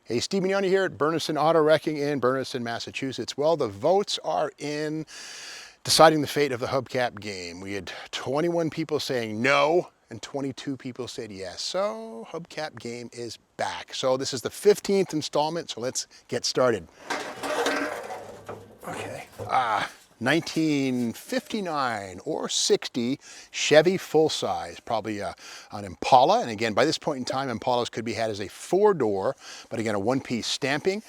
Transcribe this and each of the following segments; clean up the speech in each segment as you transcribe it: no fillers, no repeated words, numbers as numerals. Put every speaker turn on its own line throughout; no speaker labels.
Hey, Steve Mignoni here at Bernarson Auto Wrecking in Bernarson, Massachusetts. Well, the votes are in deciding the fate of the Hubcap game. We had 21 people saying no and 22 people said yes. So Hubcap game is back. So this is the 15th installment, so let's get started. Okay. 1959 or 60 Chevy full-size, probably an Impala. And again, by this point in time, Impalas could be had as a four-door, but again, a one-piece stamping.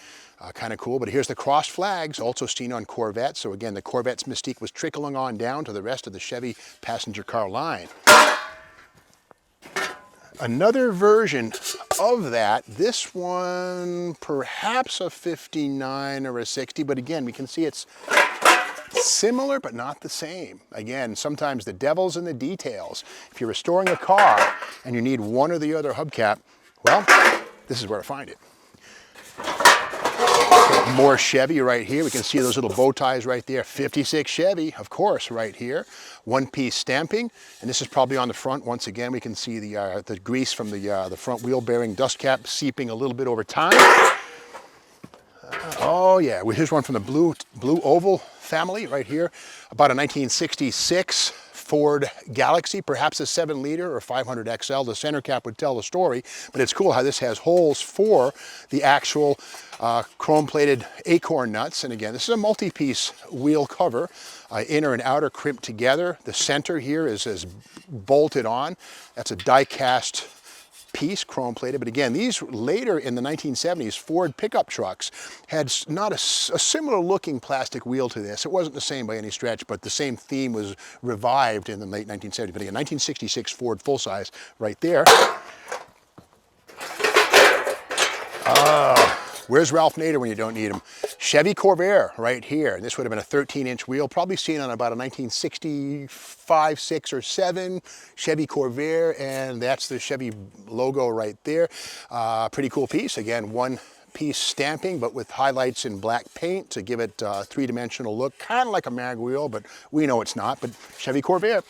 Kind of cool, but here's the crossed flags, also seen on Corvettes. So again, the Corvette's mystique was trickling on down to the rest of the Chevy passenger car line. Another version of that, this one perhaps a 59 or a 60, but again, we can see it's similar but not the same. Again, sometimes the devil's in the details. If you're restoring a car and you need one or the other hubcap, well, this is where to find it. More Chevy right here. We can see those little bow ties right there. 56 Chevy, of course, right here. One-piece stamping, and this is probably on the front. Once again, we can see the grease from the front wheel bearing dust cap seeping a little bit over time. Oh yeah, well, here's one from the blue oval family right here. About a 1966 Ford Galaxy, perhaps a 7-liter or 500 XL. The center cap would tell the story, but it's cool how this has holes for the actual chrome-plated acorn nuts. And again, this is a multi-piece wheel cover, inner and outer crimped together. The center here is bolted on. That's a die-cast piece, chrome-plated. But again, these later in the 1970s Ford pickup trucks had not a similar-looking plastic wheel to this. It wasn't the same by any stretch, but the same theme was revived in the late 1970s. But again, 1966 Ford full-size right there. Where's Ralph Nader when you don't need him? Chevy Corvair right here. This would have been a 13-inch wheel, probably seen on about a 1965, 6, or 7 Chevy Corvair, and that's the Chevy logo right there. Pretty cool piece. Again, one-piece stamping, but with highlights in black paint to give it a three-dimensional look, kind of like a mag wheel, but we know it's not. But Chevy Corvair.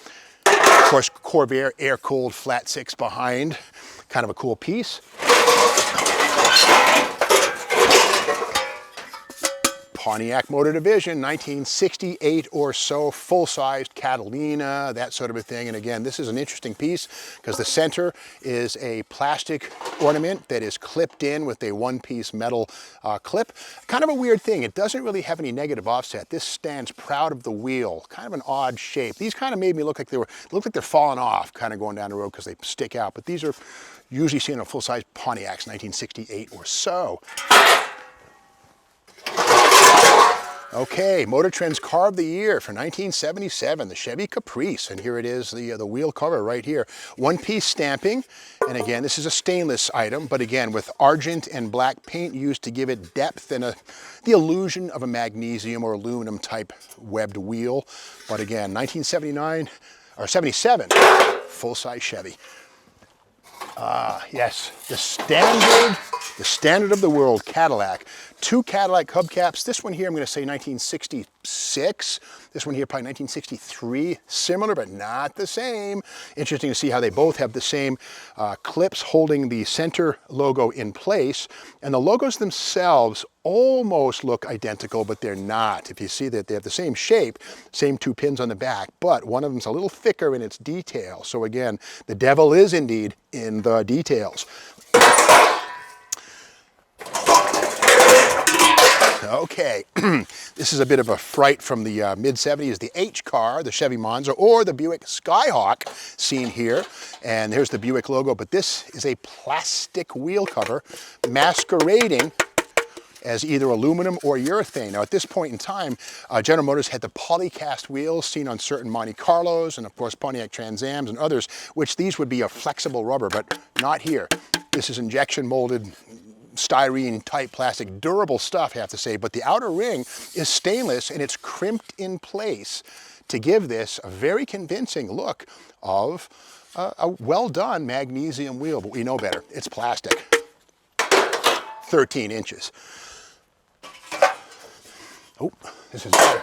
Of course, Corvair air-cooled flat 6 behind. Kind of a cool piece. Pontiac Motor Division, 1968 or so, full-sized Catalina, that sort of a thing. And again, this is an interesting piece because the center is a plastic ornament that is clipped in with a one-piece metal clip. Kind of a weird thing. It doesn't really have any negative offset. This stands proud of the wheel. Kind of an odd shape. These kind of made me look like they're falling off, kind of going down the road because they stick out. But these are usually seen on full-size Pontiacs, 1968 or so. Okay, Motor Trend's Car of the Year for 1977, the Chevy Caprice. And here it is, the wheel cover right here. One-piece stamping. And again, this is a stainless item, but again, with argent and black paint used to give it depth and the illusion of a magnesium or aluminum type webbed wheel. But again, 1979, or 77, full-size Chevy. Yes, the standard of the world, Cadillac. 2 Cadillac hubcaps. This one here, I'm going to say 1966. This one here, probably 1963. Similar, but not the same. Interesting to see how they both have the same clips holding the center logo in place. And the logos themselves almost look identical, but they're not. If you see that they have the same shape, same 2 pins on the back, but one of them's a little thicker in its detail. So again, the devil is indeed in the details. Okay, this is a bit of a fright from the mid-70s, the H car, the Chevy Monza, or the Buick Skyhawk seen here. And there's the Buick logo, but this is a plastic wheel cover masquerading as either aluminum or urethane. Now at this point in time, General Motors had the polycast wheels seen on certain Monte Carlos and of course Pontiac Trans Ams and others, which these would be a flexible rubber, but not here. This is injection molded styrene type plastic, durable stuff, I have to say, but the outer ring is stainless and it's crimped in place to give this a very convincing look of a well done magnesium wheel, but we know better. It's plastic. 13 inches. Oh, this is better.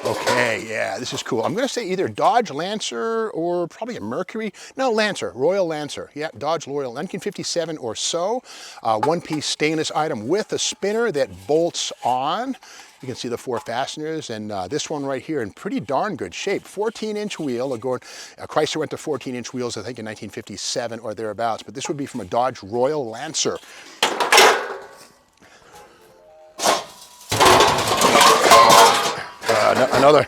Okay, yeah, this is cool. I'm going to say either Dodge Lancer or probably a Mercury. No, Lancer, Royal Lancer. Yeah, Dodge Royal, 1957 or so. One-piece stainless item with a spinner that bolts on. You can see the 4 fasteners, and this one right here in pretty darn good shape. 14-inch wheel. Chrysler went to 14-inch wheels, I think, in 1957 or thereabouts, but this would be from a Dodge Royal Lancer. Another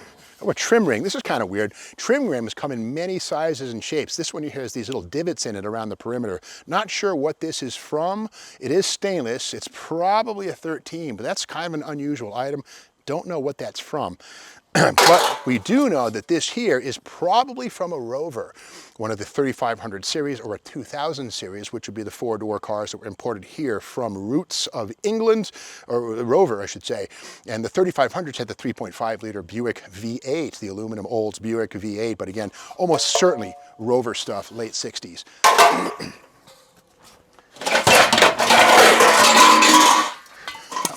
trim ring. This is kind of weird. Trim rims come in many sizes and shapes. This one here has these little divots in it around the perimeter. Not sure what this is from. It is stainless. It's probably a 13, but that's kind of an unusual item. Don't know what that's from. But we do know that this here is probably from a Rover, one of the 3500 series or a 2000 series, which would be the 4-door cars that were imported here from roots of England, or the Rover, I should say. And the 3500s had the 3.5 liter Buick V8, the aluminum Olds Buick V8, but again, almost certainly Rover stuff, late 60s.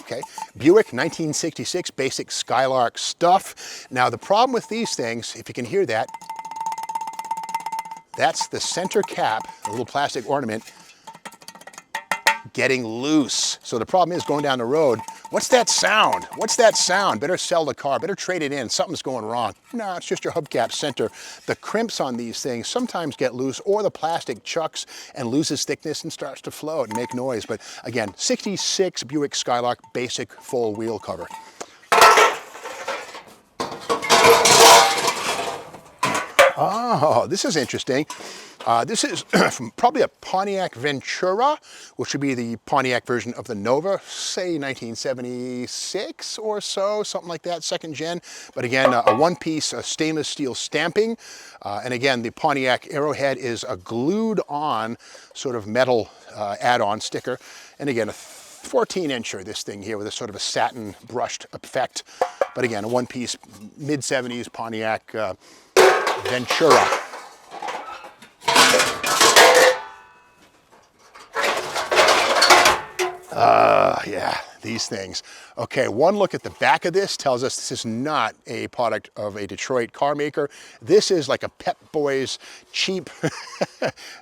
Okay, Buick 1966 basic Skylark stuff. Now the problem with these things, if you can hear that, that's the center cap, a little plastic ornament, getting loose. So the problem is going down the road, what's that sound? What's that sound? Better sell the car, better trade it in, something's going wrong. No, it's just your hubcap center. The crimps on these things sometimes get loose, or the plastic chucks and loses thickness and starts to float and make noise. But again, 66 Buick Skylark basic full wheel cover. Oh, this is interesting. This is from probably a Pontiac Ventura, which would be the Pontiac version of the Nova, say 1976 or so, something like that, second gen. But again, a one-piece stainless steel stamping. And again, the Pontiac Arrowhead is a glued-on sort of metal add-on sticker. And again, a 14-incher, this thing here, with a sort of a satin brushed effect. But again, a one-piece mid-70s Pontiac Ventura. Yeah, these things. Okay, one look at the back of this tells us this is not a product of a Detroit car maker. This is like a Pep Boys cheap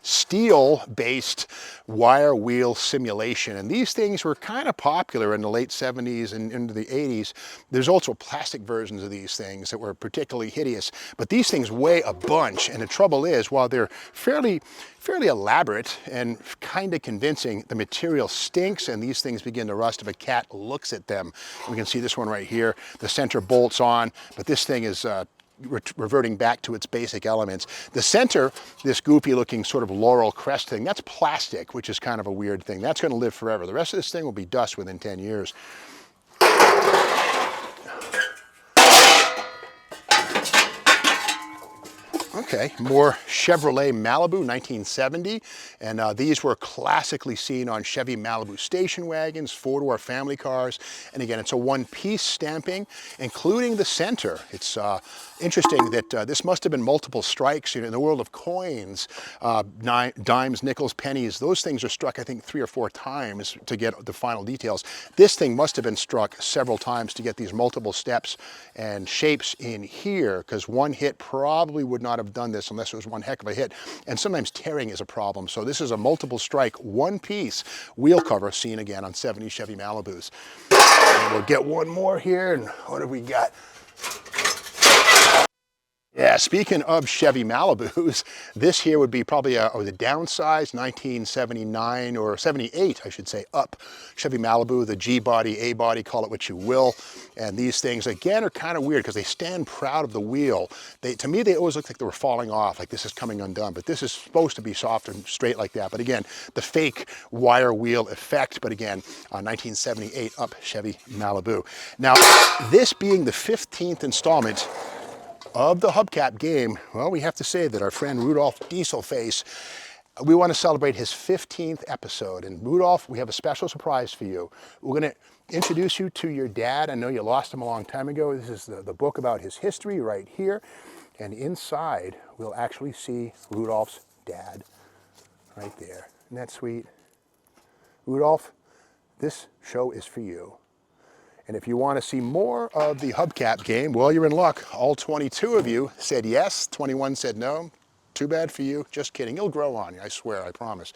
steel-based wire wheel simulation. And these things were kind of popular in the late 70s and into the 80s. There's also plastic versions of these things that were particularly hideous. But these things weigh a bunch. And the trouble is, while they're fairly elaborate and kind of convincing, the material stinks and these things begin to rust if a cat looks at them. We can see this one right here. The center bolts on, but this thing is reverting back to its basic elements. The center, this goofy looking sort of laurel crest thing, that's plastic, which is kind of a weird thing. That's going to live forever. The rest of this thing will be dust within 10 years. Okay, more Chevrolet Malibu, 1970. And these were classically seen on Chevy Malibu station wagons, 4-door family cars. And again, it's a one-piece stamping, including the center. It's interesting that this must have been multiple strikes. You know, in the world of coins, dimes, nickels, pennies, those things are struck, I think, 3 or 4 times to get the final details. This thing must have been struck several times to get these multiple steps and shapes in here, because one hit probably would not have done this unless it was one heck of a hit. And sometimes tearing is a problem. So this is a multiple strike, one-piece wheel cover seen again on 70 Chevy Malibus. And we'll get one more here. And what have we got? Yeah, speaking of Chevy Malibus, this here would be probably the downsized 1979 or 78, I should say, up Chevy Malibu, the G-body, A-body, call it what you will. And these things, again, are kind of weird because they stand proud of the wheel. To me, they always look like they were falling off, like this is coming undone. But this is supposed to be soft and straight like that. But again, the fake wire wheel effect. But again, 1978 up Chevy Malibu. Now, this being the 15th installment of the Hubcap game, well, we have to say that our friend Rudolph Diesel Face, we want to celebrate his 15th episode. And Rudolph, we have a special surprise for you. We're going to introduce you to your dad. I know you lost him a long time ago. This is the book about his history right here. And inside, we'll actually see Rudolph's dad right there. Isn't that sweet? Rudolph, this show is for you. And if you want to see more of the Hubcap game, well, you're in luck. All 22 of you said yes, 21 said no. Too bad for you. Just kidding. It'll grow on you, I swear, I promise.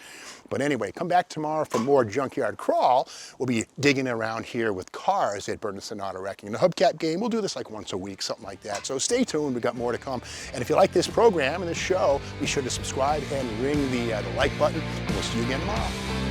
But anyway, come back tomorrow for more Junkyard Crawl. We'll be digging around here with cars at Bernardston Auto Wrecking. The Hubcap game, we'll do this like once a week, something like that. So stay tuned, we've got more to come. And if you like this program and this show, be sure to subscribe and ring the like button. And we'll see you again tomorrow.